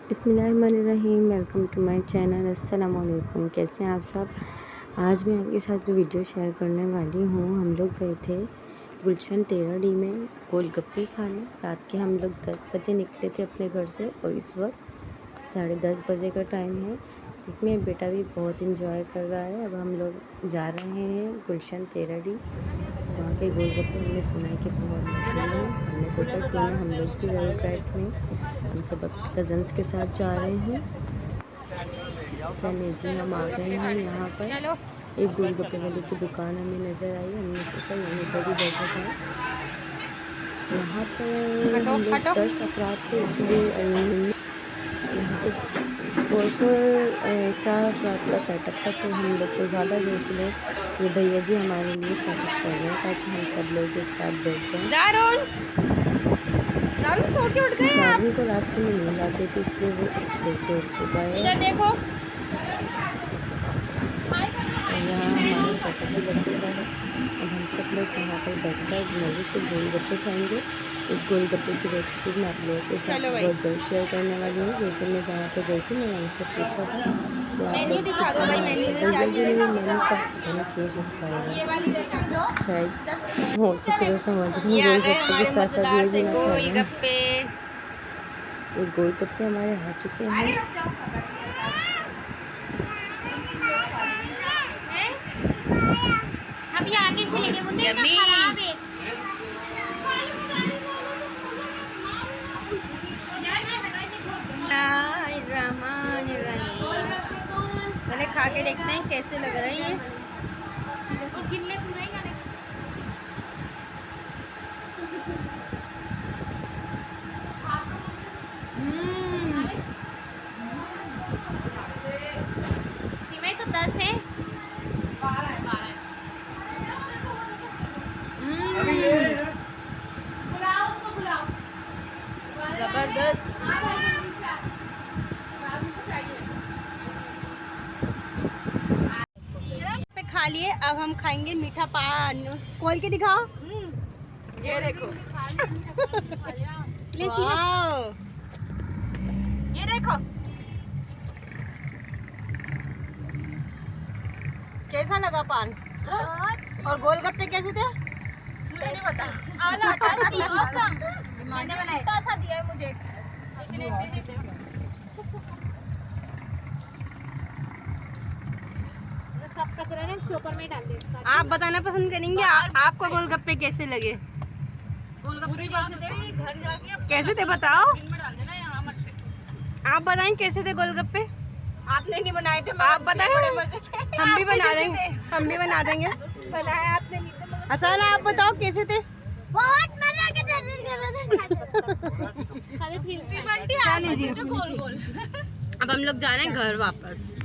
बिस्मिल्लाहिर्रहमानिर्रहीम। Welcome to my channel. अस्सलाम वालेकुम। कैसे हैं आप सब? आज मैं आपके साथ जो वीडियो शेयर करने वाली हूँ, हम लोग गए थे गुलशन 13D में गोलगप्पे खाने। रात के हम लोग 10 बजे निकले थे अपने घर से और इस वक्त 10:30 बजे का टाइम है। देखिए बेटा भी बहुत इंजॉय कर रहा है। अब हम लोग जा रहे हैं गुलशन 13D। वहाँ के गोलगप्पे हमने सुना है कि बहुत मशहूर हैं, तो हमने सोचा क्यों ना हम लोग भी ज़रूर ट्राई करें। हम सब कज़न्स के साथ जा रहे हैं। चलिए जी, हम आ गए हैं यहाँ पर। एक गोलगप्पे वाले की दुकान हमें नज़र आई। हमने सोचा यहीं पर ही बैठा जाए। यहाँ पर हम लोग 10 अफराद थे, इसलिए यहाँ पे 4 अफराद का सेटअप था, तो हम लोग को ज़्यादा जो, इसलिए ये भैया जी हमारे लिए सेटअप कर रहे हैं ताकि हम सब लोग एक साथ बैठ जाएं। दारुन सो के उठ गए आप? दारुन को रास्ते में नींद आती थी, इसलिए वो सो के उठ चुका है। इधर देखो। यहाँ हमारा सेटअप भी लग चुका है। अब हम सब लोग यहाँ पर बैठकर मज़े से गोलगप्पे खाएंगे। इस गोलगप्पे की रेसिपी मैं आप लोगों के साथ बहुत जल्द शेयर करने वाली हूँ। क्योंकि मैं जहाँ पे गई थी मैंने उनसे पूछा था, तो आप लोग किस तरह भैया जी ने मेन्यू का पता नहीं क्यों चिपकाया। शायद हो सके तो समझ रही हूँ गोलगप्पे के साथ साथ ये भी ना खा जाए। ये गोलगप्पे हमारे आ चुके हैं। अब ये आगे से लेंगे मुन्ने, इतना खराब है। पहले खा के देखते हैं कैसे लग रही है। सीमेंट तो 10 है। जबरदस्त। पे खा लिए, अब हम खाएंगे मीठा पान। खोल के दिखाओ। ये देखो। वाओ, ये देखो कैसा लगा पान। और गोलगप्पे कैसे थे? मुझे नहीं पता। मैंने बनाया सा दिया है मुझे। सब कचरा ने शॉपर में डाल दिया। आप बताना पसंद करेंगे आपको गोलगप्पे कैसे लगे? गोलगप्पे कैसे थे बताओ। आप बताएं कैसे थे गोलगप्पे? आपने नहीं बनाए थे, आप बताएं। हम भी बना देंगे, हम भी बना देंगे। बनाया आपने नहीं तो। हसन आप बताओ कैसे थे? बहुत मजा के चलिए जी, अब हम लोग जा रहे हैं घर वापस।